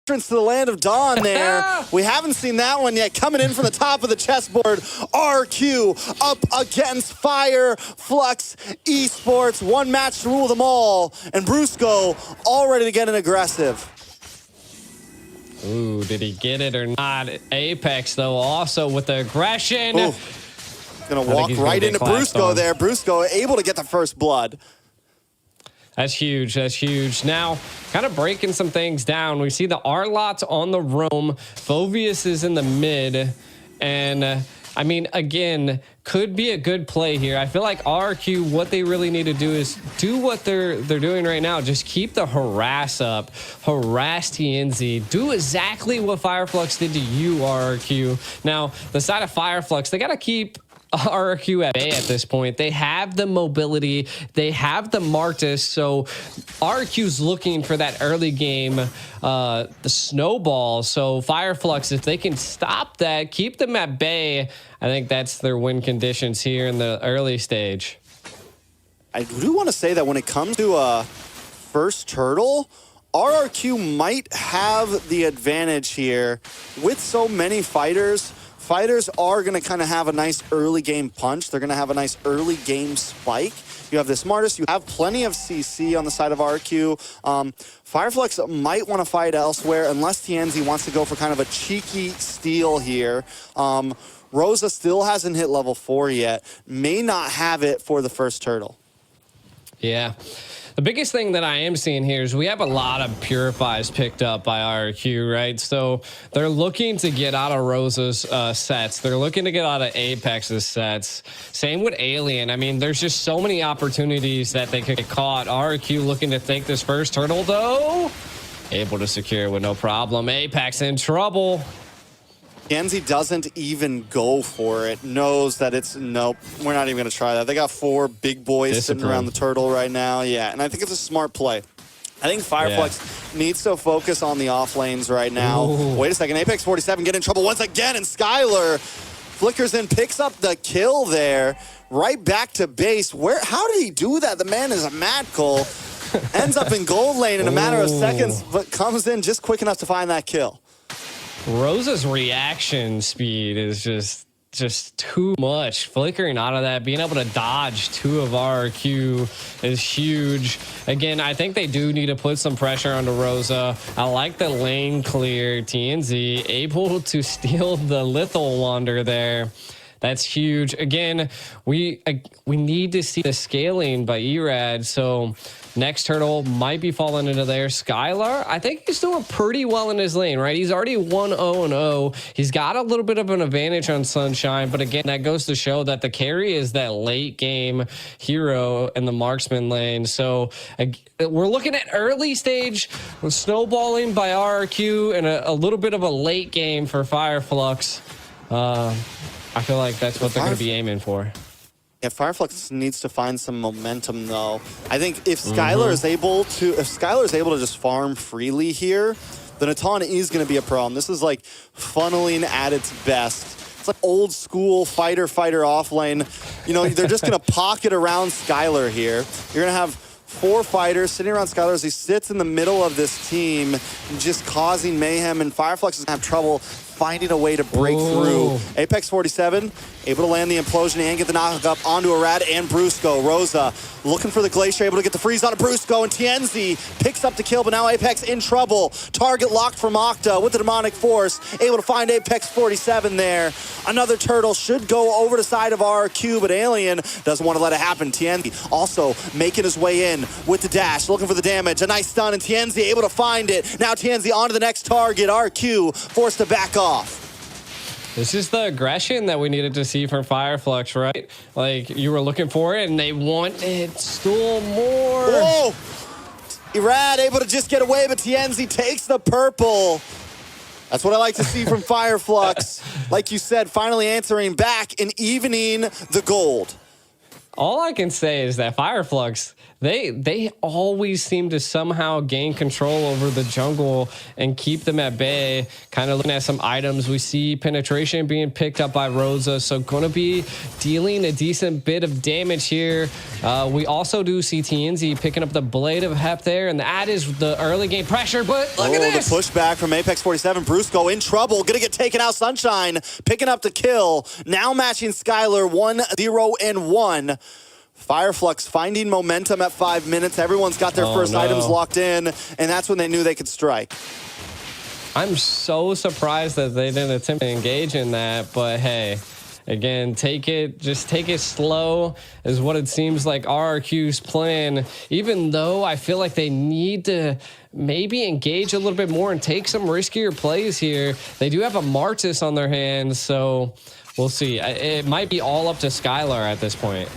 entrance to the land of Dawn there. We haven't seen that one yet. Coming in from the top of the chessboard, RRQ up against Fire, Flux, Esports. One match to rule them all. And Brusco all ready to get an aggressive. Ooh, did he get it or not? Apex, though, also with the aggression. Ooh. Gonna walk right into Brusco there. Brusco able to get the first blood. That's huge. That's huge. Now, kind of breaking some things down. We see the R-Lots on the roam. Phoveus is in the mid. And, I mean, again, could be a good play here. I feel like RRQ, what they really need to do is do what they're doing right now. Just keep the harass up. Harass TNZ. Do exactly what FireFlux did to you, RRQ. Now, the side of FireFlux, they got to keep RRQ at bay at this point. They have the mobility, they have the Martis, so RRQ's looking for that early game, the snowball. So FireFlux, if they can stop that, keep them at bay, I think that's their win conditions here in the early stage. I do want to say that when it comes to first turtle, RRQ might have the advantage here with so many fighters. Fighters are going to kind of have a nice early game punch. They're going to have a nice early game spike. You have this Martis. You have plenty of CC on the side of RQ. FireFlux might want to fight elsewhere unless TNZ wants to go for kind of a cheeky steal here. Rosa still hasn't hit level 4 yet. May not have it for the first turtle. Yeah. The biggest thing that I am seeing here is we have a lot of purifies picked up by RRQ, right? So they're looking to get out of Rosa's sets. They're looking to get out of Apex's sets. Same with Alien. I mean, there's just so many opportunities that they could get caught. RRQ looking to take this first turtle, though. Able to secure with no problem. Apex in trouble. TNZ doesn't even go for it. Knows that it's, nope, we're not even going to try that. They got 4 big boys sitting around the turtle right now. Yeah, and I think it's a smart play. I think FireFlux needs to focus on the off lanes right now. Ooh. Wait a second, Apex 47 get in trouble once again, and Skylar flickers in, picks up the kill there. Right back to base. How did he do that? The man is a mad Cole. Ends up in gold lane in a matter of seconds, but comes in just quick enough to find that kill. Rosa's reaction speed is just too much. Flickering out of that, being able to dodge 2 of RRQ is huge. Again, I think they do need to put some pressure onto Rosa. I like the lane clear. TNZ able to steal the lethal wander there. That's huge. Again, we need to see the scaling by Erad. So next turtle might be falling into there. Skylar, I think he's doing pretty well in his lane, right? He's already 1-0-0. He's got a little bit of an advantage on Sunshine, but again, that goes to show that the carry is that late game hero in the marksman lane. So we're looking at early stage snowballing by RRQ and a little bit of a late game for FireFlux. I feel like that's what they're going to be aiming for. Yeah, FireFlux needs to find some momentum, though. I think if Skylar is able to just farm freely here, then Atan is going to be a problem. This is like funneling at its best. It's like old school fighter off lane. You know, they're just going to pocket around Skylar here. You're going to have 4 fighters sitting around Skylar as he sits in the middle of this team, just causing mayhem, and FireFlux is going to have trouble finding a way to break through. Apex 47 able to land the implosion and get the knock up onto Arad and Brusco. Rosa looking for the Glacier, able to get the freeze on Brusco, and TNZ picks up the kill, but now Apex in trouble. Target locked from Octa with the Demonic Force, able to find Apex 47 there. Another turtle should go over the side of RRQ, but Alien doesn't want to let it happen. TNZ also making his way in with the dash, looking for the damage. A nice stun, and TNZ able to find it. Now TNZ on to the next target. RQ forced to back off. This is the aggression that we needed to see from FireFlux, right? Like, you were looking for it, and they wanted still more. Whoa! Erad able to just get away, but TNZ takes the purple. That's what I like to see from FireFlux. Like you said, finally answering back and evening the gold. All I can say is that FireFlux, they always seem to somehow gain control over the jungle and keep them at bay. Kind of looking at some items, we see penetration being picked up by Rosa, so going to be dealing a decent bit of damage here. We also do see TNZ picking up the Blade of Hep there, and that is the early game pressure, but look at this! The pushback from Apex 47. Brusco in trouble, gonna get taken out. Sunshine picking up the kill. Now matching Skylar 1-0-1. FLUX finding momentum at 5 minutes. Everyone's got their first items locked in, and that's when they knew they could strike. I'm so surprised that they didn't attempt to engage in that, but hey, again, just take it slow is what it seems like RRQ's plan, even though I feel like they need to maybe engage a little bit more and take some riskier plays here. They do have a Martis on their hands, so we'll see. It might be all up to Skylar at this point.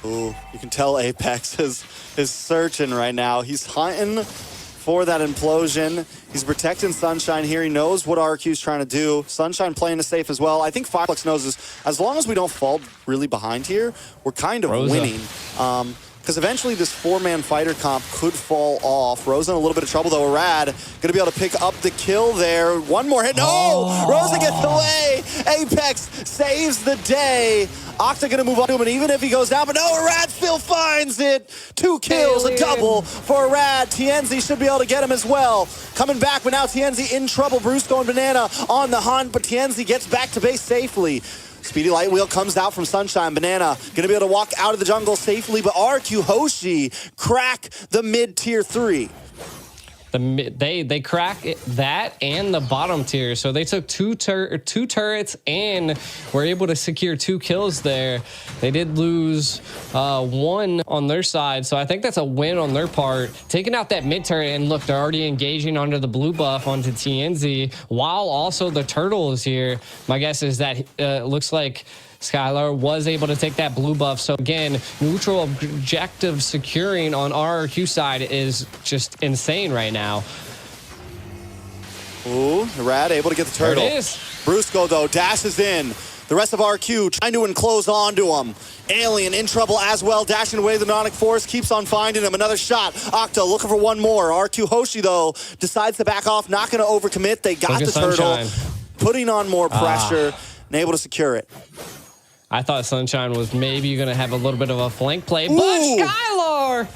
Ooh, you can tell Apex is searching right now. He's hunting for that implosion. He's protecting Sunshine here. He knows what RRQ's trying to do. Sunshine playing it safe as well. I think FLUX knows this. As long as we don't fall really behind here, we're kind of winning. Because eventually this 4-man fighter comp could fall off. Rosa in a little bit of trouble though. Rad gonna be able to pick up the kill there. One more hit. No! Rosa gets away. Apex saves the day. Octa gonna move on to him, and even if he goes down, but no, Rad still finds it. 2 kills, a double for Rad. TNZ should be able to get him as well. Coming back, but now TNZ in trouble. Brusco and Banana on the hunt, but TNZ gets back to base safely. Speedy Light Wheel comes out from Sunshine. Banana gonna be able to walk out of the jungle safely, but RRQ Hoshi crack the mid-tier 3. They crack that and the bottom tier, so they took two turrets and were able to secure 2 kills there. They did lose 1 on their side, so I think that's a win on their part. Taking out that mid turret, and look, they're already engaging under the blue buff onto TNZ, while also the turtle is here. My guess is that looks like Skylar was able to take that blue buff. So again, neutral objective securing on RRQ side is just insane right now. Ooh, Rad able to get the turtle. There it is. Brusco though dashes in. The rest of RQ trying to enclose onto him. Alien in trouble as well, dashing away the Mnemonic Force, keeps on finding him. Another shot. Octa looking for one more. RQ Hoshi though decides to back off, not going to overcommit. They got the turtle, putting on more pressure and able to secure it. I thought Sunshine was maybe going to have a little bit of a flank play, but Skylar!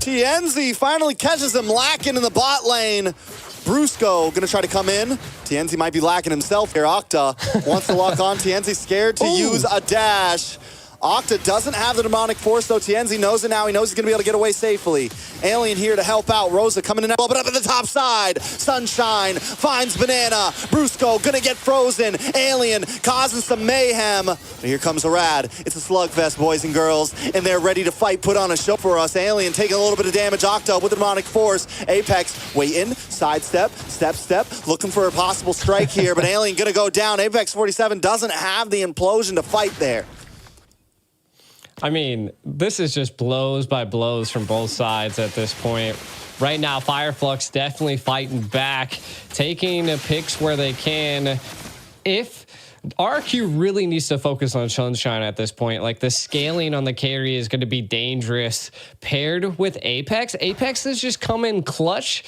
TNZ finally catches him lacking in the bot lane. Brusco going to try to come in. TNZ might be lacking himself here. Octa wants to lock on. TNZ scared to use a dash. Octa doesn't have the Mnemonic Force, though. TNZ knows it now. He knows he's going to be able to get away safely. Alien here to help out. Rosa coming in, but up at the top side. Sunshine finds Banana. Brusco going to get frozen. Alien causing some mayhem. But here comes a Rad. It's a slugfest, boys and girls, and they're ready to fight, put on a show for us. Alien taking a little bit of damage. Octa with the Mnemonic Force. Apex waiting, sidestep, step, looking for a possible strike here, but Alien going to go down. Apex 47 doesn't have the implosion to fight there. I mean, this is just blows by blows from both sides at this point. Right now, FLUX definitely fighting back, taking the picks where they can. If RRQ really needs to focus on Sunshine at this point, like the scaling on the carry is going to be dangerous paired with Apex. Apex is just coming clutch.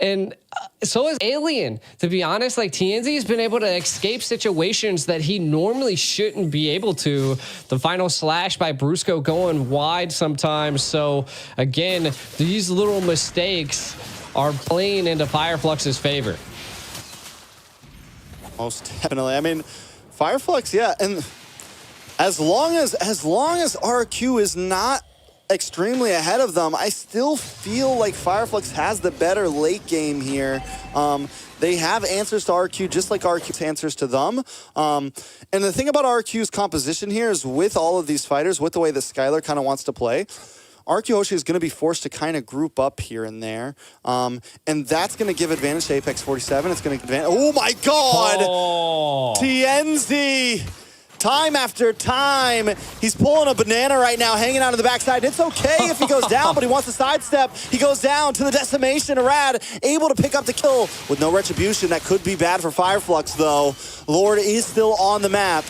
And so is Alien. To be honest, like TNZ has been able to escape situations that he normally shouldn't be able to. The final slash by Brusco going wide sometimes. So again, these little mistakes are playing into FLUX's favor. Most definitely. I mean, FLUX, yeah, and as long as RQ is not extremely ahead of them, I still feel like FLUX has the better late game here. They have answers to RQ just like RQ's answers to them. And the thing about RQ's composition here is with all of these fighters, with the way that Skylar kind of wants to play, RQ Hoshi is going to be forced to kind of group up here and there. And that's going to give advantage to Apex 47. It's going to advantage. Oh my God! TNZ! Time after time, he's pulling a Banana right now, hanging out on the backside. It's okay if he goes down, but he wants to sidestep. He goes down to the decimation. Rad able to pick up the kill with no retribution. That could be bad for FLUX, though. Lord is still on the map.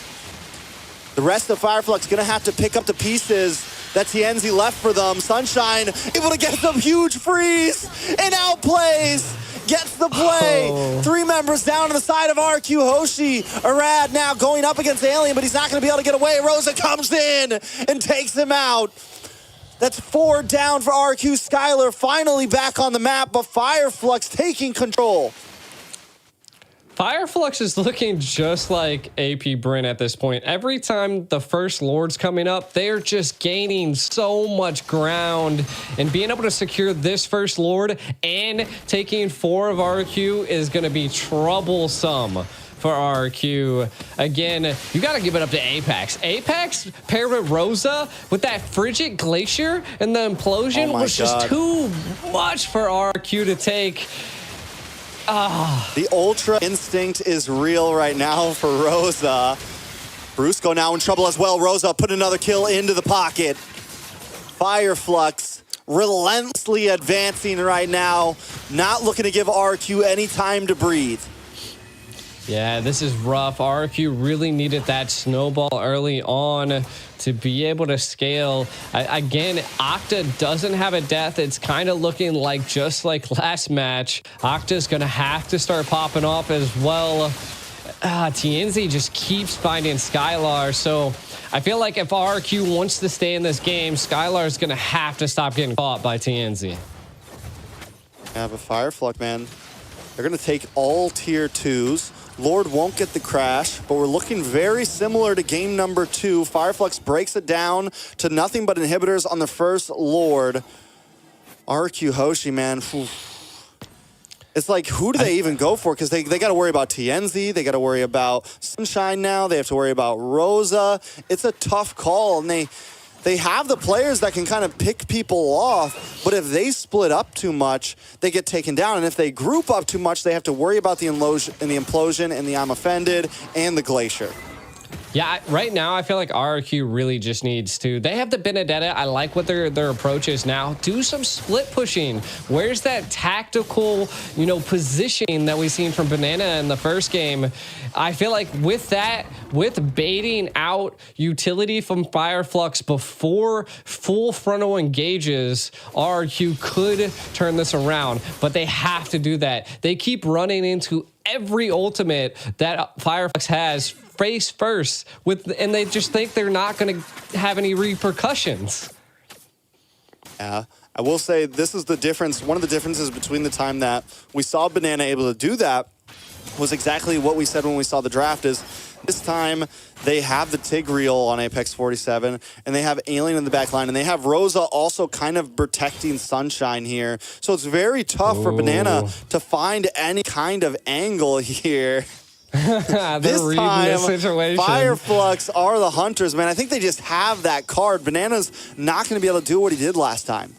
The rest of FLUX going to have to pick up the pieces. that TNZ left for them. Sunshine able to get some huge freeze and outplays. Gets the play. Oh. 3 members down to the side of RRQ. Hoshi, Arad now going up against Alien, but he's not going to be able to get away. Rosa comes in and takes him out. That's 4 down for RRQ. Skylar finally back on the map, but FLUX taking control. FLUX is looking just like AP Bryn at this point. Every time the first Lord's coming up, they're just gaining so much ground. And being able to secure this first Lord and taking 4 of RRQ is going to be troublesome for RRQ. Again, you got to give it up to Apex. Apex paired with Rosa with that Frigid Glacier and the implosion was just too much for RRQ to take. The Ultra instinct is real right now for Rosa. Brusco now in trouble as well. Rosa put another kill into the pocket. FLUX relentlessly advancing right now. Not looking to give RRQ any time to breathe. Yeah, this is rough. RRQ really needed that snowball early on to be able to scale. Again, Octa doesn't have a death. It's kind of looking like just like last match. Octa's going to have to start popping off as well. TNZ just keeps finding Skylar. So I feel like if RRQ wants to stay in this game, Skylar is going to have to stop getting caught by TNZ. Yeah, but FLUX, man, they're going to take all tier 2s. Lord won't get the crash, but we're looking very similar to game number 2. FLUX breaks it down to nothing but inhibitors on the first Lord. RRQ Hoshi, man. It's like, who do they even go for? Because they got to worry about TNZ. They got to worry about Sunshine now. They have to worry about Rosa. It's a tough call, and they have the players that can kind of pick people off, but if they split up too much, they get taken down. And if they group up too much, they have to worry about the implosion and the I'm offended and the glacier. Yeah, right now I feel like RRQ really just needs to. They have the Benedetta. I like what their approach is now. Do some split pushing. Where's that tactical, positioning that we've seen from Banana in the first game? I feel like with that, with baiting out utility from FLUX before full frontal engages, RRQ could turn this around, but they have to do that. They keep running into every ultimate that FLUX has face first and they just think they're not going to have any repercussions. Yeah, I will say this is the difference. One of the differences between the time that we saw Banana able to do that was exactly what we said when we saw the draft is this time they have the Tigreal on Apex 47 and they have Alien in the back line and they have Rosa also kind of protecting Sunshine here. So it's very tough for Banana to find any kind of angle here. This time, FLUX are the hunters, man. I think they just have that card. Banana's not going to be able to do what he did last time.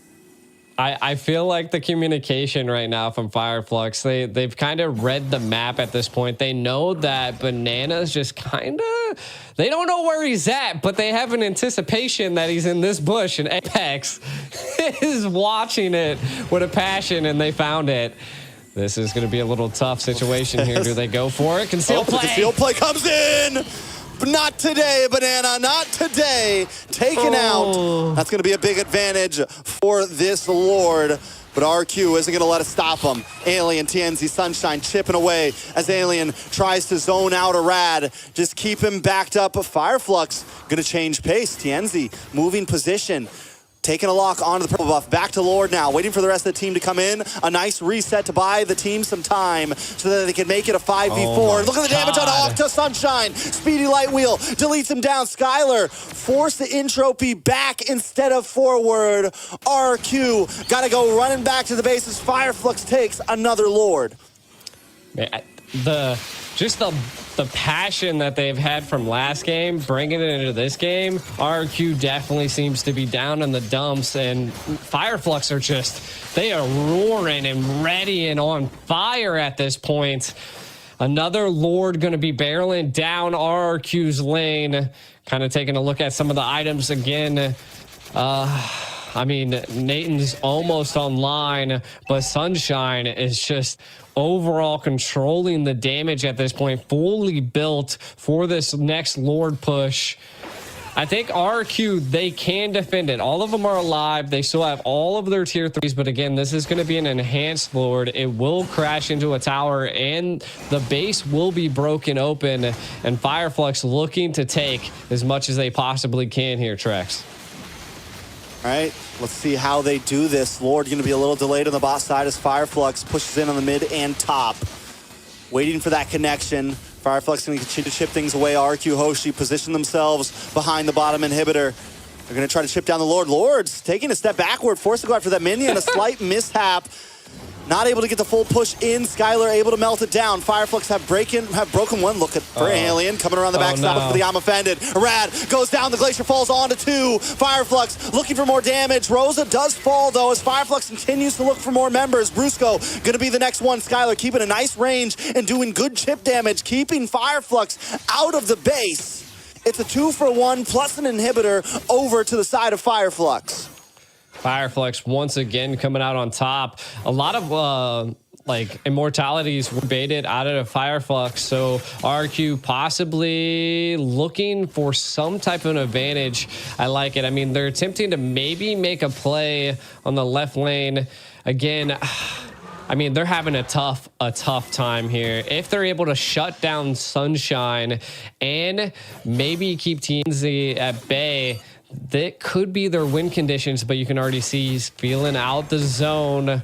I feel like the communication right now from FLUX, they've kind of read the map at this point. They know that Banana's just kind of, they don't know where he's at, but they have an anticipation that he's in this bush, and Apex is watching it with a passion, and they found it. This is going to be a little tough situation here. Do they go for it? Conceal play. The conceal play comes in. But not today, Banana. Not today. Taken out. That's going to be a big advantage for this Lord. But RRQ isn't going to let us stop him. Alien, TNZ, Sunshine chipping away as Alien tries to zone out Arad. Just keep him backed up. FLUX going to change pace. TNZ moving position. Taking a lock onto the purple buff. Back to Lord now. Waiting for the rest of the team to come in. A nice reset to buy the team some time so that they can make it a 5v4. Look at the damage on Octa. Sunshine. Speedy light wheel. Deletes him down. Skylar forced the entropy back instead of forward. RRQ got to go running back to the bases. FLUX takes another Lord. The passion that they've had from last game, bringing it into this game, RRQ definitely seems to be down in the dumps, and FLUX are just, they are roaring and ready and on fire at this point. Another Lord going to be barreling down RRQ's lane. Kind of taking a look at some of the items again. I mean, Nathan's almost online, but Sunshine is just overall controlling the damage at this point, fully built for this next Lord push. I think RRQ, they can defend it. All of them are alive. They still have all of their tier 3s, but again, this is going to be an enhanced Lord. It will crash into a tower, and the base will be broken open, and FLUX looking to take as much as they possibly can here, Trex. All right, let's see how they do this. Lord going to be a little delayed on the bot side as FLUX pushes in on the mid and top. Waiting for that connection. FLUX going to continue to chip things away. RRQ, Hoshi position themselves behind the bottom inhibitor. They're going to try to chip down the Lord. Lord's taking a step backward, forced to go after that minion. A slight mishap. Not able to get the full push in. Skylar able to melt it down. FLUX have broken one. Look at for Alien coming around the backside for the I'm offended. Rad goes down. The Glacier falls on to 2. FLUX looking for more damage. Rosa does fall though as FLUX continues to look for more members. Brusco going to be the next one. Skylar keeping a nice range and doing good chip damage, keeping FLUX out of the base. It's a 2-for-1 plus an inhibitor over to the side of FLUX. FLUX once again coming out on top. A lot of like immortalities were baited out of FLUX, so RRQ possibly looking for some type of an advantage. I like it. I mean, they're attempting to maybe make a play on the left lane again. I mean, they're having a tough time here. If they're able to shut down Sunshine and maybe keep TNZ at bay, that could be their win conditions, but you can already see he's feeling out the zone.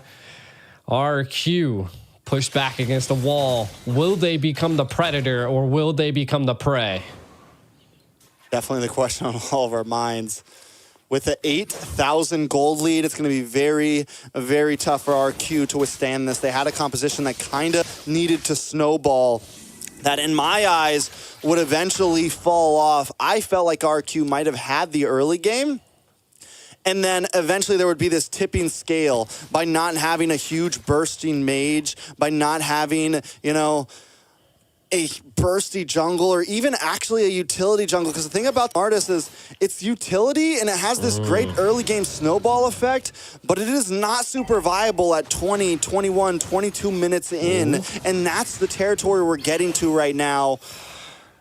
RRQ pushed back against the wall. Will they become the predator or will they become the prey? Definitely the question on all of our minds. With the 8,000 gold lead, it's going to be very, very tough for RRQ to withstand this. They had a composition that kind of needed to snowball, that in my eyes would eventually fall off. I felt like RRQ might have had the early game, and then eventually there would be this tipping scale by not having a huge bursting mage, by not having, you know, a bursty jungle or even actually a utility jungle. Because the thing about Artis is it's utility and it has this great early game snowball effect, but it is not super viable at 20, 21, 22 minutes in. And that's the territory we're getting to right now.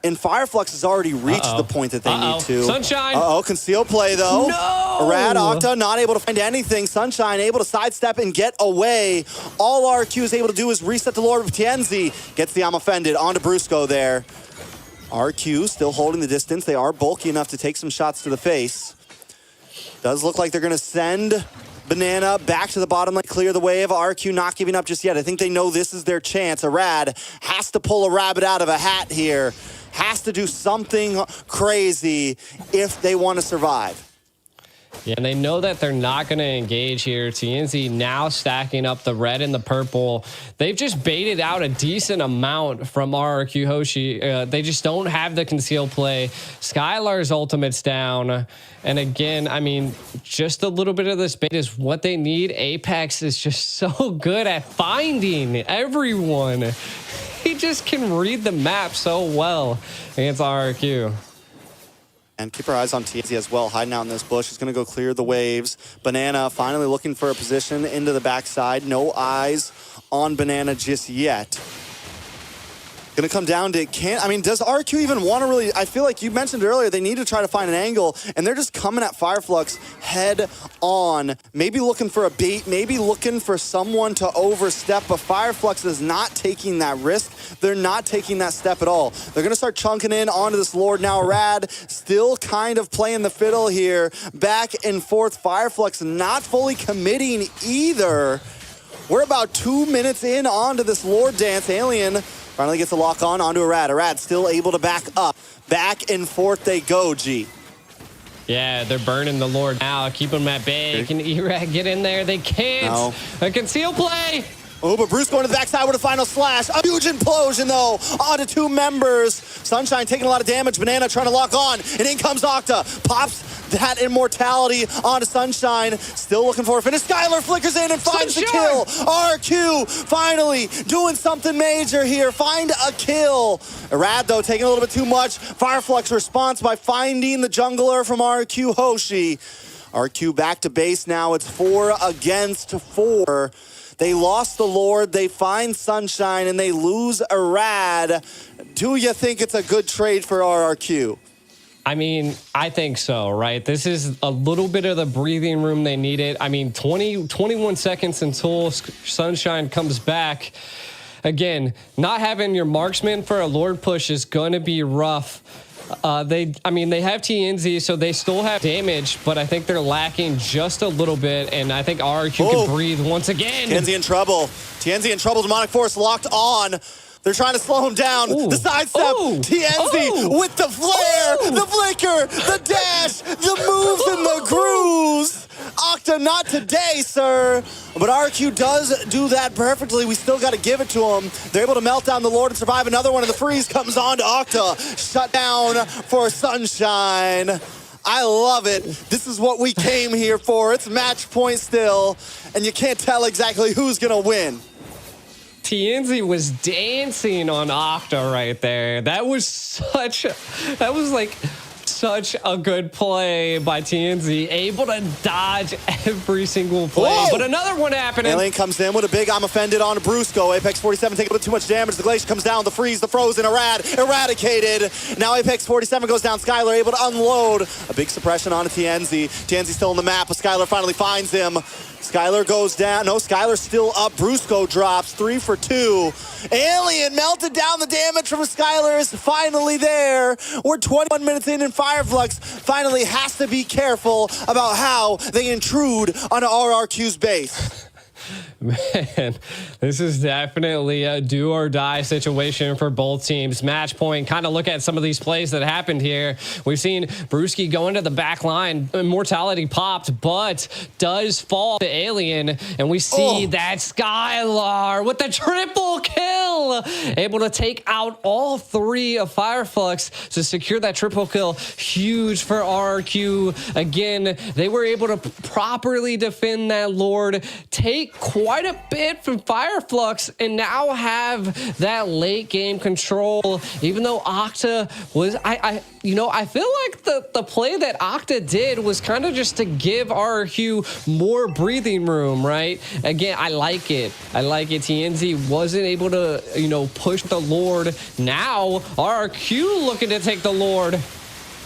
And FLUX has already reached the point that they need to. Sunshine. Conceal play though. No. Rad Octa not able to find anything. Sunshine able to sidestep and get away. All RRQ is able to do is reset the Lord of Tienzi. Gets the I'm offended onto Brusco there. RRQ still holding the distance. They are bulky enough to take some shots to the face. Does look like they're going to send Banana back to the bottom lane, clear the wave. RRQ not giving up just yet. I think they know this is their chance. Rad has to pull a rabbit out of a hat here. Has to do something crazy if they want to survive. Yeah, and they know that they're not going to engage here. TNZ now stacking up the red and the purple. They've just baited out a decent amount from RRQ Hoshi. They just don't have the conceal play. Skylar's ultimate's down. And again, I mean, just a little bit of this bait is what they need. Apex is just so good at finding everyone. He just can read the map so well against RRQ. And keep our eyes on TNZ as well, hiding out in this bush. He's going to go clear the waves. Banana finally looking for a position into the backside. No eyes on Banana just yet. Going to come down to, does RRQ even want to really, I feel like you mentioned earlier, they need to try to find an angle, and they're just coming at FLUX head on. Maybe looking for a bait, maybe looking for someone to overstep, but FLUX is not taking that risk. They're not taking that step at all. They're going to start chunking in onto this Lord now. Rad still kind of playing the fiddle here. Back and forth. FLUX not fully committing either. We're about 2 minutes in onto this Lord dance. Alien finally gets a lock on onto a Rad still able to back up. Back and forth they go, G. Yeah, they're burning the Lord now. Keep them at bay. Can E-Rad get in there? They can't. No. A conceal play. Oh, but Bruce going to the backside with a final slash. A huge implosion, though, onto 2 members. Sunshine taking a lot of damage. Banana trying to lock on. And in comes Octa. Pops that immortality onto Sunshine. Still looking for a finish. Skylar flickers in and finds the kill. RQ finally doing something major here. Find a kill. Rad, though, taking a little bit too much. FLUX response by finding the jungler from RQ Hoshi. RQ back to base now. It's 4 against 4. They lost the Lord, they find Sunshine, and they lose a Rad. Do you think it's a good trade for RRQ? I mean, I think so, right? This is a little bit of the breathing room they needed. I mean, 21 seconds until Sunshine comes back. Again, not having your marksman for a Lord push is going to be rough. They have TNZ, so they still have damage, but I think they're lacking just a little bit, and I think RRQ can breathe once again. TNZ in trouble. TNZ in trouble. Demonic Force locked on. They're trying to slow him down. Ooh. The sidestep. TNZ with the flare, the flicker, the dash, the moves and the grooves. Octa, not today, sir. But RQ does do that perfectly. We still got to give it to him. They're able to melt down the Lord and survive another one, and the freeze comes on to Octa. Shut down for Sunshine. I love it. This is what we came here for. It's match point still, and you can't tell exactly who's going to win. TNZ was dancing on Octa right there. That was such a good play by TNZ, able to dodge every single play. Whoa! But another one happening. Alien comes in with a big I'm offended on Brusco. Apex 47 taking a bit too much damage. The Glacier comes down, the freeze, the frozen, eradicated. Now Apex 47 goes down. Skylar able to unload. A big suppression on TNZ. TNZ still on the map, but Skylar finally finds him. Skylar goes down. No, Skylar's still up. Brusco drops 3 for 2. Alien melted down. The damage from Skylar is finally there. We're 21 minutes in, and FLUX finally has to be careful about how they intrude on RRQ's base. Man, this is definitely a do or die situation for both teams. Match point, kind of look at some of these plays that happened here. We've seen Brewski go into the back line. Immortality popped, but does fall to Alien. And we see that Skylar with the triple kill, able to take out all 3 of FLUX to secure that triple kill. Huge for RRQ. Again, they were able to properly defend that Lord, take quite a bit from FLUX, and now have that late game control. Even though Octa was, I feel like the play that Octa did was kind of just to give RRQ more breathing room, right? Again, I like it. TNZ wasn't able to, push the Lord. Now RRQ looking to take the Lord.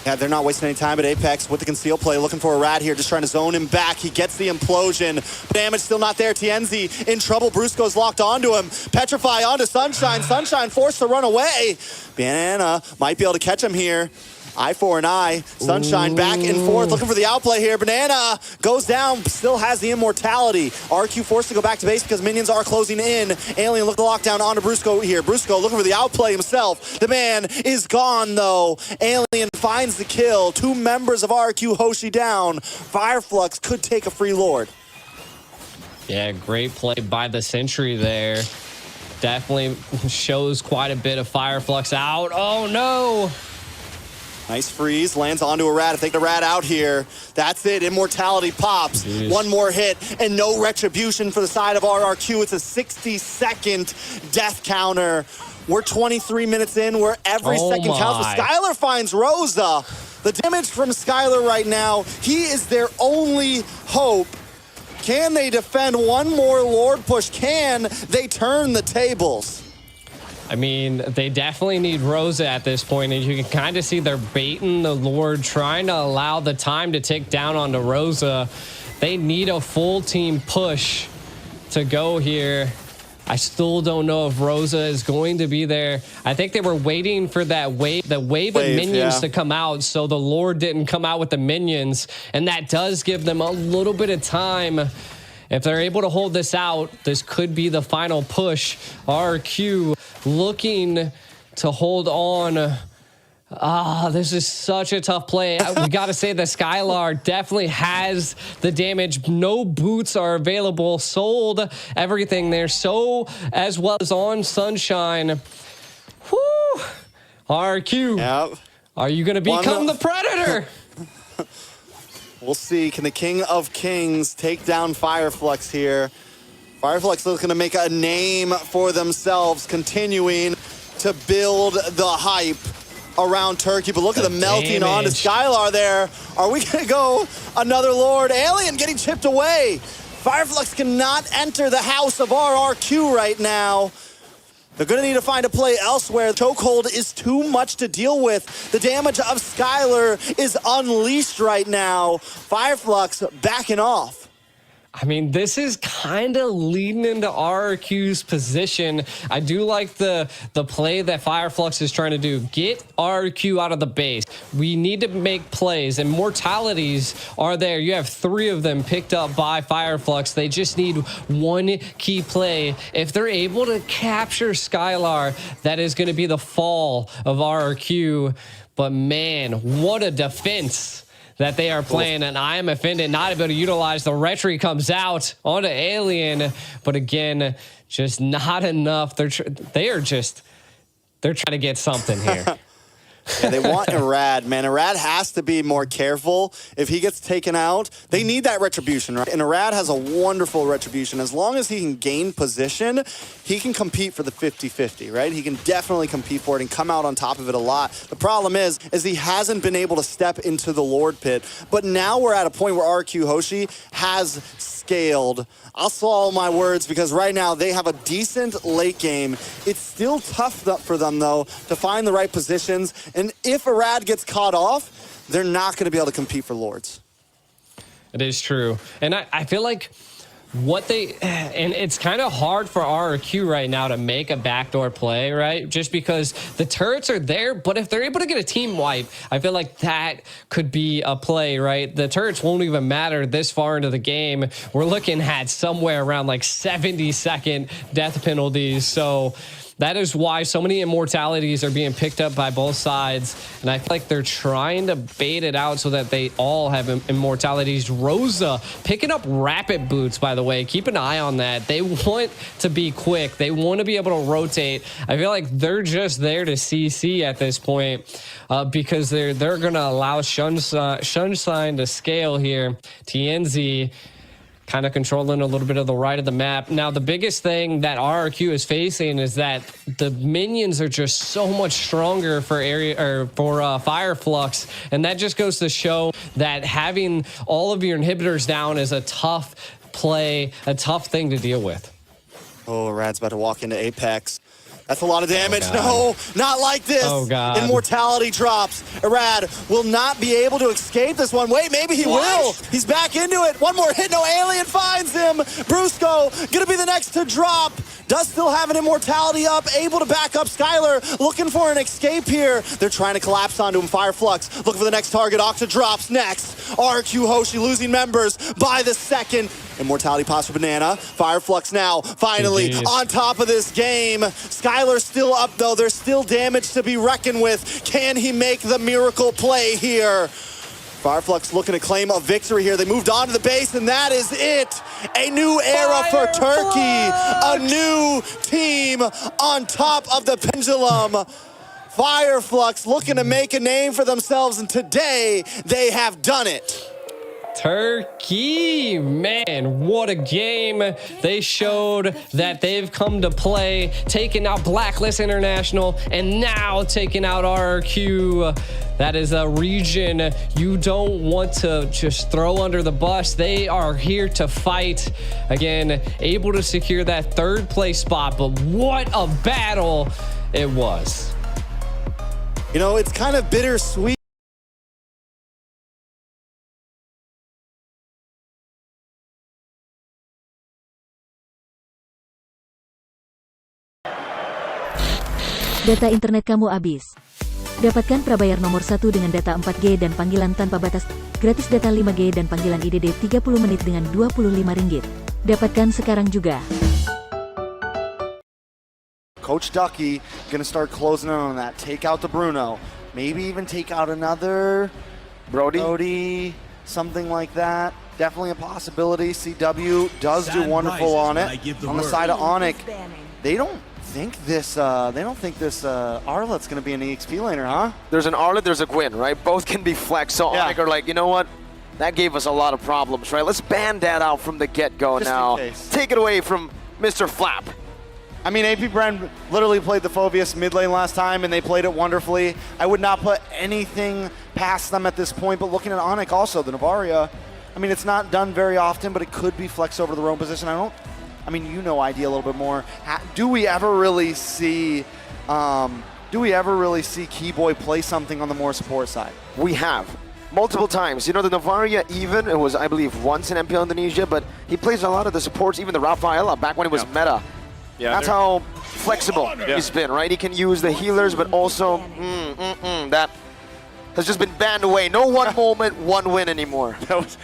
Yeah, they're not wasting any time at Apex with the conceal play, looking for a rat here, just trying to zone him back. He gets the implosion. Damage still not there. TNZ in trouble. Brusco's locked onto him. Petrify onto Sunshine. Sunshine forced to run away. Banana might be able to catch him here. Eye for an eye. Sunshine back and forth, looking for the outplay here. Banana goes down, still has the immortality. RQ forced to go back to base because minions are closing in. Alien look the lockdown onto Brusco here. Brusco looking for the outplay himself. The man is gone though. Alien finds the kill. 2 members of RQ Hoshi down. FLUX could take a free Lord. Yeah, great play by the Sentry there. Definitely shows quite a bit of FLUX out. Oh no! Nice freeze, lands onto a rat. If they get a rat out here, that's it. Immortality pops. Jeez. 1 more hit and no retribution for the side of RRQ. It's a 60-second death counter. We're 23 minutes in where every second counts. But Skylar finds Rosa. The damage from Skylar right now, he is their only hope. Can they defend 1 more Lord push? Can they turn the tables? I mean, they definitely need Rosa at this point, and you can kind of see they're baiting the Lord, trying to allow the time to tick down onto Rosa. They need a full team push to go here. I still don't know if Rosa is going to be there. I think they were waiting for that wave of minions to come out, so the Lord didn't come out with the minions, and that does give them a little bit of time. If they're able to hold this out, this could be the final push. RQ looking to hold on. This is such a tough play. We got to say that Skylar definitely has the damage. No boots are available. Sold everything there. So as well as on Sunshine. Whoo! RQ. Yep. Are you going to become the Predator? We'll see. Can the King of Kings take down FLUX here? FLUX looking to make a name for themselves, continuing to build the hype around Turkey. But look at the melting onto Skylar there. Are we going to go another Lord? Alien getting chipped away. FLUX cannot enter the house of RRQ right now. They're going to need to find a play elsewhere. Chokehold is too much to deal with. The damage of Skylar is unleashed right now. FLUX backing off. I mean, this is kind of leading into RRQ's position. I do like the play that FLUX is trying to do. Get RRQ out of the base. We need to make plays, and mortalities are there. You have 3 of them picked up by FLUX. They just need one key play. If they're able to capture Skylar, that is going to be the fall of RRQ. But man, what a defense that they are playing, and I am offended not able to utilize. The retry comes out onto Alien, but again, just not enough. They're trying to get something here. Yeah, they want Irad, man. Irad has to be more careful. If he gets taken out, they need that retribution, right? And Irad has a wonderful retribution. As long as he can gain position, he can compete for the 50-50, right? He can definitely compete for it and come out on top of it a lot. The problem is he hasn't been able to step into the Lord Pit. But now we're at a point where RRQ Hoshi has scaled. I'll swallow my words because right now they have a decent late game. It's still tough for them, though, to find the right positions. And if Irad gets caught off, they're not going to be able to compete for Lords. It is true. And I feel like and it's kind of hard for RRQ right now to make a backdoor play, right? Just because the turrets are there, but if they're able to get a team wipe, I feel like that could be a play, right? The turrets won't even matter this far into the game. We're looking at somewhere around like 70-second death penalties. So that is why so many immortalities are being picked up by both sides. And I feel like they're trying to bait it out so that they all have immortalities. Rosa picking up rapid boots, by the way. Keep an eye on that. They want to be quick. They want to be able to rotate. I feel like they're just there to CC at this point because they're going to allow Sunshine to scale here. TNZ kind of controlling a little bit of the right of the map. Now, the biggest thing that RRQ is facing is that the minions are just so much stronger for FLUX, and that just goes to show that having all of your inhibitors down is a tough play, a tough thing to deal with. Oh, Rad's about to walk into Apex. That's a lot of damage. No, not like this. Oh, God. Immortality drops. Irad will not be able to escape this one. Wait, maybe he will. He's back into it. One more hit. No, Alien finds him. Brusco going to be the next to drop. Does still have an immortality up. Able to back up Skylar. Looking for an escape here. They're trying to collapse onto him. FLUX looking for the next target. Octa drops next. RRQ Hoshi losing members by the second. Immortality pass for Banana. FLUX now finally on top of this game. Skylar's still up though. There's still damage to be reckoned with. Can he make the miracle play here? FLUX looking to claim a victory here. They moved on to the base, and that is it. A new era for Turkey. A new team on top of the pendulum. FLUX looking to make a name for themselves, and today they have done it. Turkey, man, what a game. They showed that they've come to play, taking out Blacklist International and now taking out RRQ. That is a region you don't want to just throw under the bus. They are here to fight. Again, able to secure that 3rd place spot, but what a battle it was. You know, it's kind of bittersweet. Data internet kamu habis. Dapatkan prabayar nomor 1 dengan data 4G dan panggilan tanpa batas. Gratis data 5G dan panggilan IDD 30 menit dengan Rp25. Dapatkan sekarang juga. Coach Ducky gonna start closing in on that. Take out the Bruno. Maybe even take out another Brody, something like that. Definitely a possibility. CW does do wonderful on it. On the side of Onyx, they don't think this Arlet's going to be an EXP laner, huh? There's an Arlet, there's a Gwyn, right? Both can be flex. So yeah. Onyx are like, you know what? That gave us a lot of problems, right? Let's ban that out from the get-go now. Take it away from Mr. Flap. I mean, AP Brand literally played the Phoveus mid lane last time, and they played it wonderfully. I would not put anything past them at this point, but looking at Onyx also, the Navaria, I mean, it's not done very often, but it could be flex over the roam position. I I mean, you know ID a little bit more. Do we ever really see Keyboy play something on the more support side? We have. Multiple times. You know, the Novaria even, it was, I believe, once in MPL Indonesia, but he plays a lot of the supports, even the Rafaela, back when it was meta. Yeah, that's how flexible he's been, right? He can use the healers, but also, that has just been banned away. No one moment, one win anymore. That was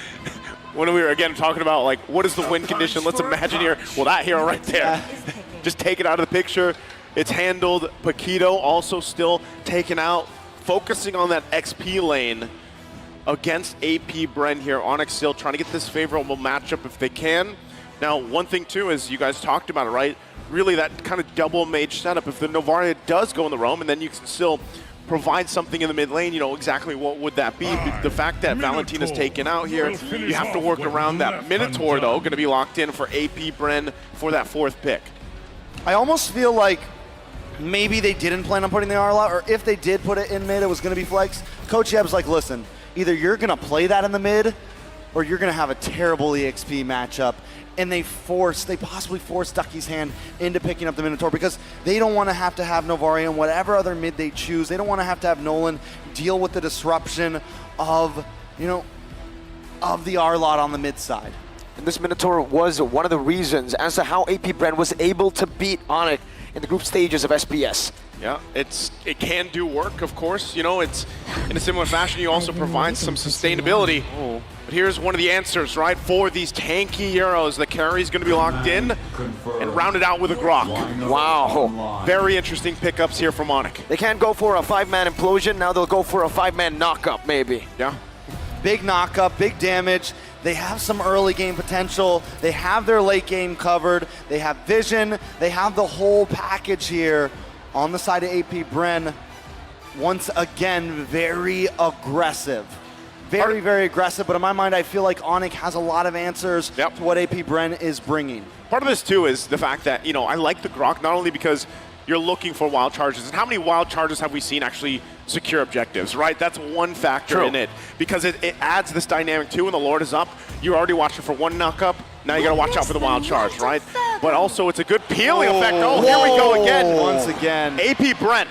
when we were, again, talking about, like, what is the win condition? Let's imagine here, well, that hero right there. Just take it out of the picture. It's handled. Paquito also still taken out, focusing on that XP lane against AP Bren here. Onyx still trying to get this favorable matchup if they can. Now, one thing, too, is you guys talked about it, right? Really that kind of double mage setup. If the Novaria does go in the roam, and then you can still provide something in the mid lane, you know, exactly what would that be? The fact that Valentina's taken out here, you have to work around that. Minotaur, though, going to be locked in for AP Bren for that 4th pick. I almost feel like maybe they didn't plan on putting the Arlot, or if they did put it in mid, it was going to be Flex. Coach Yeb's like, listen, either you're going to play that in the mid, or you're going to have a terrible EXP matchup. And they possibly force Ducky's hand into picking up the Minotaur because they don't want to have Novaria and whatever other mid they choose. They don't want to have Nolan deal with the disruption of, you know, of the Arlot on the mid side. And this Minotaur was one of the reasons as to how AP Bren was able to beat Onyx in the group stages of SPS. Yeah, it can do work, of course. You know, it's in a similar fashion, you also provide some sustainability. But here's one of the answers, right? For these tanky heroes, the carry's going to be locked in and rounded out with a Grok. Wow. Very interesting pickups here from Onyx. They can't go for a 5-man implosion. Now they'll go for a 5-man knockup, maybe. Yeah. Big knockup, big damage. They have some early game potential. They have their late game covered. They have vision. They have the whole package here on the side of AP Bren. Once again, very aggressive. Very, very aggressive, but in my mind, I feel like Onyx has a lot of answers to what AP Bren is bringing. Part of this, too, is the fact that, you know, I like the Grok not only because you're looking for wild charges, and how many wild charges have we seen actually secure objectives, right? That's one factor in it, because it adds this dynamic, too. When the Lord is up, you're already watching for one knock-up. Now you got to watch out for the wild charge, right? But also, it's a good peeling effect. Oh, here we go again. Once again. AP Brent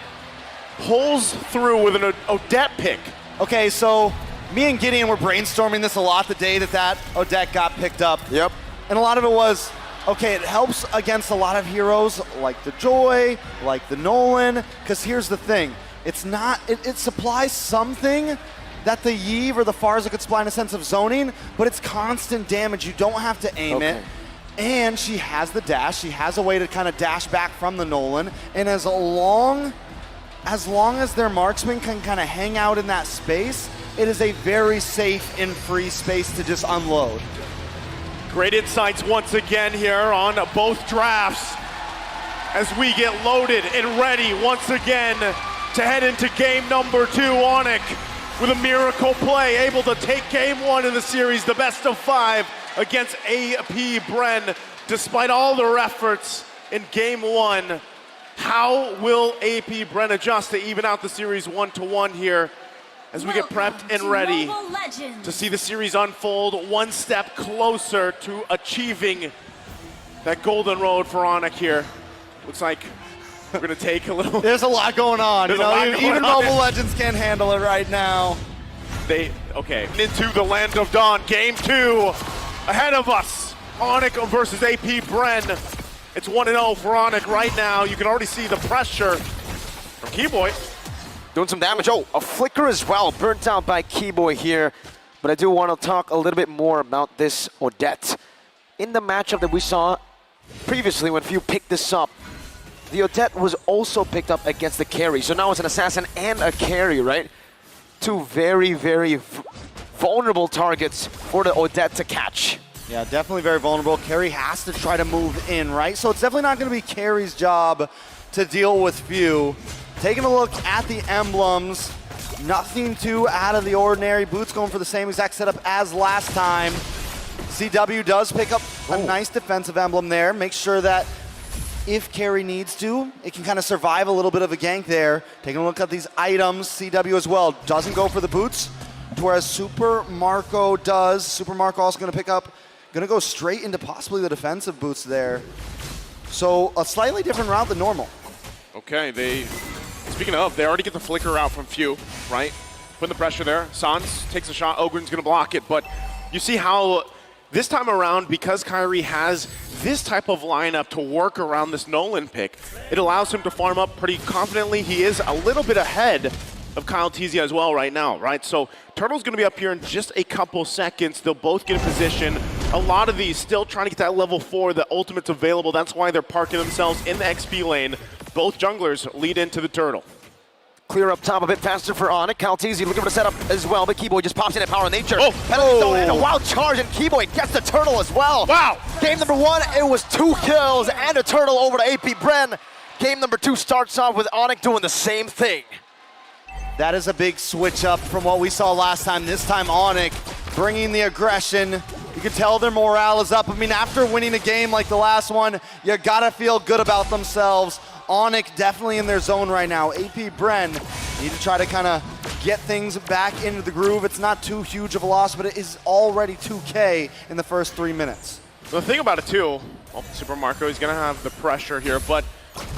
pulls through with an Odette pick. Okay, so me and Gideon were brainstorming this a lot the day that Odette got picked up. Yep. And a lot of it was, okay, it helps against a lot of heroes like the Joy, like the Nolan, because here's the thing. It's not, it supplies something that the Yve or the Farza could supply in a sense of zoning, but it's constant damage. You don't have to aim it. And she has the dash. She has a way to kind of dash back from the Nolan. And as long as their marksman can kind of hang out in that space, it is a very safe and free space to just unload. Great insights once again here on both drafts as we get loaded and ready once again to head into game number 2. Onyx with a miracle play, able to take game 1 in the series, the best of 5 against AP Bren, despite all their efforts in game 1. How will AP Bren adjust to even out the series 1-1 here as we get prepped and ready to see the series unfold one step closer to achieving that golden road for Onyx here? Looks like we're gonna take a little. There's a lot going on. There's a lot going even on. Mobile Legends can't handle it right now. Okay, into the land of dawn. Game 2 ahead of us. Onyx versus AP Bren. It's 1-0 for Onyx right now. You can already see the pressure from Keyboy. Doing some damage. Oh, a flicker as well. Burnt out by Keyboy here. But I do want to talk a little bit more about this Odette. In the matchup that we saw previously when Few picked this up, the Odette was also picked up against the carry. So now it's an assassin and a carry, right? Two very, very vulnerable targets for the Odette to catch. Yeah, definitely very vulnerable. Carry has to try to move in, right? So it's definitely not going to be Carry's job to deal with Few. Taking a look at the emblems, nothing too out of the ordinary. Boots going for the same exact setup as last time. CW does pick up a nice defensive emblem there. Make sure that if Carry needs to, it can kind of survive a little bit of a gank there. Taking a look at these items, CW as well doesn't go for the boots, whereas Super Marco does. Super Marco also going to pick up Gonna go straight into possibly the defensive boots there. So a slightly different route than normal. Okay, speaking of, they already get the flicker out from Few, right? Putting the pressure there. Sans takes a shot, Ogren's gonna block it, but you see how this time around, because Kyrie has this type of lineup to work around this Nolan pick, it allows him to farm up pretty confidently. He is a little bit ahead of Kyle Teasy as well right now, right? So Turtle's gonna be up here in just a couple seconds. They'll both get in position. A lot of these still trying to get that level 4, the ultimate's available. That's why they're parking themselves in the XP lane. Both junglers lead into the Turtle. Clear up top a bit faster for Onyx. Kyle Teasy looking for the setup as well, but Keyboy just pops in at Power Nature. Oh! Penalty zone and a wild charge, and Keyboy gets the Turtle as well. Wow! Game number 1, it was 2 kills and a Turtle over to AP Bren. Game number 2 starts off with Onyx doing the same thing. That is a big switch up from what we saw last time. This time Onyx bringing the aggression. You can tell their morale is up. I mean, after winning a game like the last one, you gotta feel good about themselves. Onyx definitely in their zone right now. AP Bren need to try to kind of get things back into the groove. It's not too huge of a loss, but it is already 2K in the first 3 minutes. The thing about it too, well, Super Marco is gonna have the pressure here, but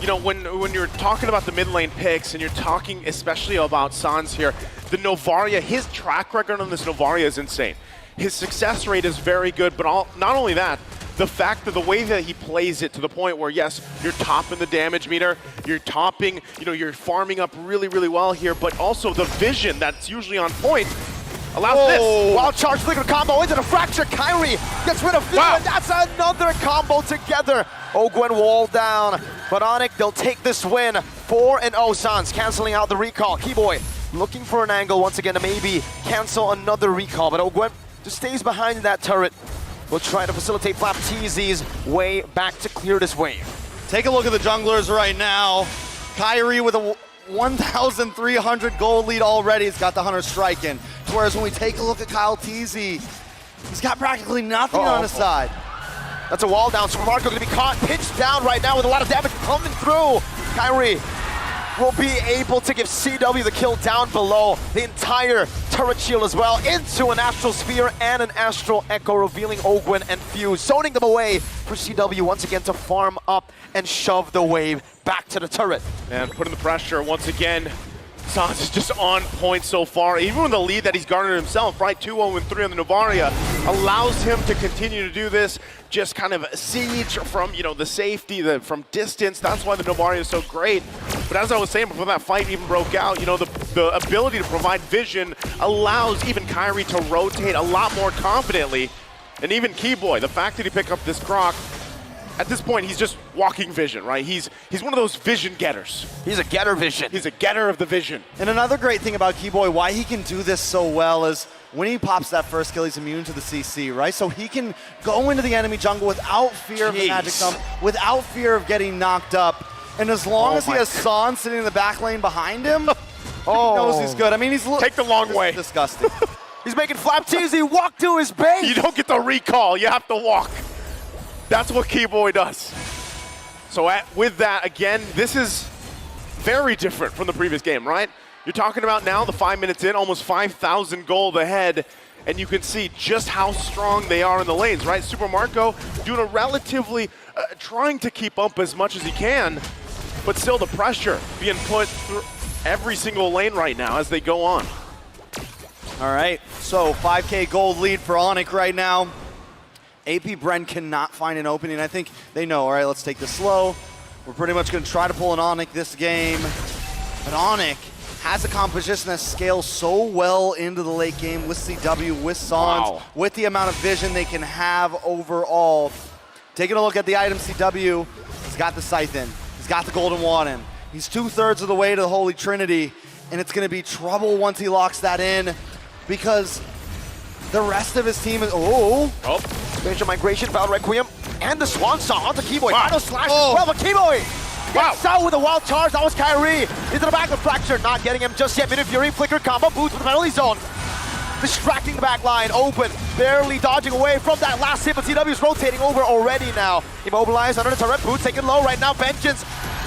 you know, when you're talking about the mid lane picks and you're talking especially about Sans here, the Novaria, his track record on this Novaria is insane. His success rate is very good, but not only that, the fact that the way that he plays it to the point where, yes, you're topping the damage meter, you're topping, you know, you're farming up really, really well here, but also the vision that's usually on point allows this. Wild charge flicker combo into the fracture. Kyrie gets rid of Few, and that's another combo together. Ogwen wall down, but Onyx, they'll take this win. 4-0 Sans, canceling out the recall. Keyboy looking for an angle once again to maybe cancel another recall, but Ogwen just stays behind that turret. We'll try to facilitate Flap TZ's way back to clear this wave. Take a look at the junglers right now. Kyrie with a 1,300 gold lead already. He's got the Hunter striking. Whereas when we take a look at Kyle Teasy, he's got practically nothing on his side. That's a wall down. Super Marco gonna be caught, pinched down right now with a lot of damage coming through. Kyrie will be able to give CW the kill down below. The entire turret shield as well into an Astral Sphere and an Astral Echo, revealing Ogwen and Fuse, zoning them away for CW once again to farm up and shove the wave back to the turret. And putting the pressure once again. Sans is just on point so far. Even with the lead that he's garnered himself, right? 2-0-3 on the Novaria allows him to continue to do this. Just kind of siege from, you know, the safety, from distance. That's why the Novaria is so great. But as I was saying before that fight even broke out, you know, the ability to provide vision allows even Kyrie to rotate a lot more confidently. And even Keyboy, the fact that he picked up this Croc, at this point, he's just walking vision, right? He's one of those vision getters. He's a getter vision. He's a getter of the vision. And another great thing about Keyboy, why he can do this so well is when he pops that first kill, he's immune to the CC, right? So he can go into the enemy jungle without fear of the magic thumb, without fear of getting knocked up. And as long as he has Sans sitting in the back lane behind him, he knows he's good. I mean, he's take the long way. Disgusting. He's making Flap TZ walk to his base. You don't get the recall. You have to walk. That's what Keyboy does. So with that, again, this is very different from the previous game, right? You're talking about now, the 5 minutes in, almost 5,000 gold ahead, and you can see just how strong they are in the lanes, right? Super Marco doing a relatively, trying to keep up as much as he can, but still the pressure being put through every single lane right now as they go on. All right, so 5K gold lead for Onyx right now. AP Bren cannot find an opening. I think they know, all right, let's take this slow. We're pretty much gonna try to pull an Onyx this game. But Onyx has a composition that scales so well into the late game with CW, with Sans, with the amount of vision they can have overall. Taking a look at the item CW, he's got the Scythe in, he's got the Golden Wand in. He's 2/3 of the way to the Holy Trinity, and it's gonna be trouble once he locks that in because the rest of his team is, Spatial Migration, Val Requiem, and the Swan Song onto Keyboy. Final slash as well, but Keyboy gets out with a wild charge. That was Kyrie. Into the back of Fracture, not getting him just yet. Minute Fury, Flicker combo, boots with the penalty zone. Distracting the back line, open, barely dodging away from that last hit, but CW's rotating over already now. Immobilized under the turret, boots taken low right now. Vengeance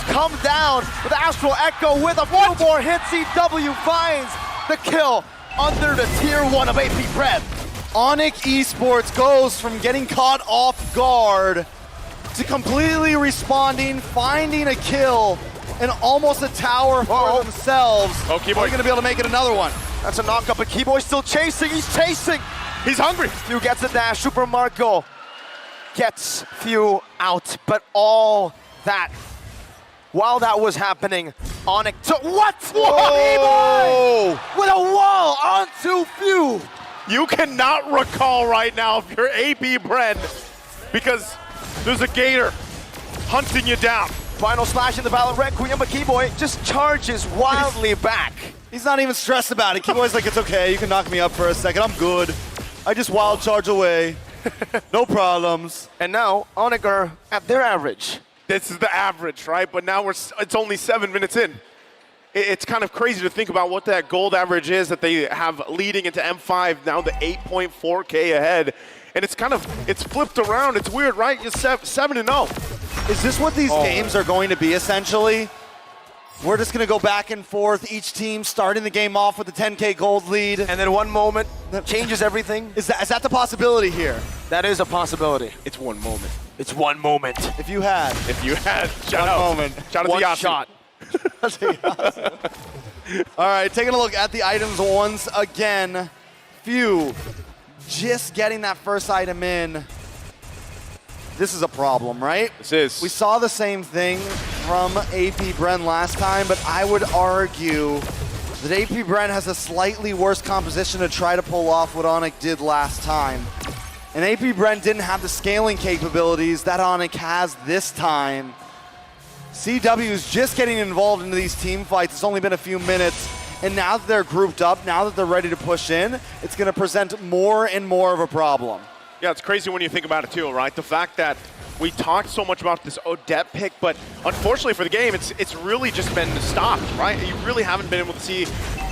comes down with the Astral Echo with a few more hits. CW finds the kill under the tier 1 of AP Bren. Onyx Esports goes from getting caught off guard to completely responding, finding a kill, and almost a tower for themselves. Oh, Keyboy. Are they going to be able to make it another one? That's a knockup, but Keyboy's still chasing. He's chasing. He's hungry. Few gets the dash. Super Marco gets Few out, but all that, while that was happening, Onyx took what? Whoa! With a wall onto Few. You cannot recall right now if you're AP Bren because there's a gator hunting you down. Final slash in the Valor Requiem, but Keyboy just charges wildly back. He's not even stressed about it. Keyboy's like, it's okay, you can knock me up for a second, I'm good. I just wild charge away. No problems. And now, Onyx are at their average. This is the average, right? But now it's only 7 minutes in. It's kind of crazy to think about what that gold average is that they have leading into M5, now the 8.4K ahead. And it's flipped around. It's weird, right? You're 7-0. Is this what these games are going to be, essentially? We're just going to go back and forth, each team starting the game off with a 10K gold lead. And then one moment that changes everything. Is that the possibility here? That is a possibility. It's one moment. It's one moment. If you had. Shout out. Moment. Shout out One to Yasu. shot. All right, taking a look at the items once again. Few just getting that first item in. This is a problem, right? This is. We saw the same thing from AP Bren last time, but I would argue that AP Bren has a slightly worse composition to try to pull off what Onyx did last time. And AP Bren didn't have the scaling capabilities that Onyx has this time. CW is just getting involved into these team fights. It's only been a few minutes. And now that they're grouped up, now that they're ready to push in, it's going to present more and more of a problem. Yeah, it's crazy when you think about it too, right? The fact that we talked so much about this Odette pick, but unfortunately for the game, it's really just been stopped, right? You really haven't been able to see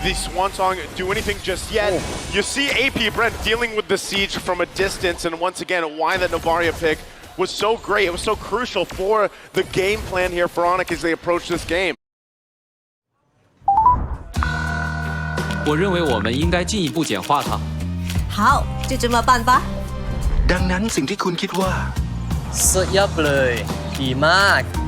the Swan Song do anything just yet. You see AP Brent dealing with the siege from a distance, and once again, why the Novaria pick was so great. It was so crucial for the game plan here for Onyx as they approach this game. 我认为我们应该进一步简化它。好，就这么办吧。 ดังนั้นสิ่งที่คุณคิดว่า สุดยอดเลยดีมาก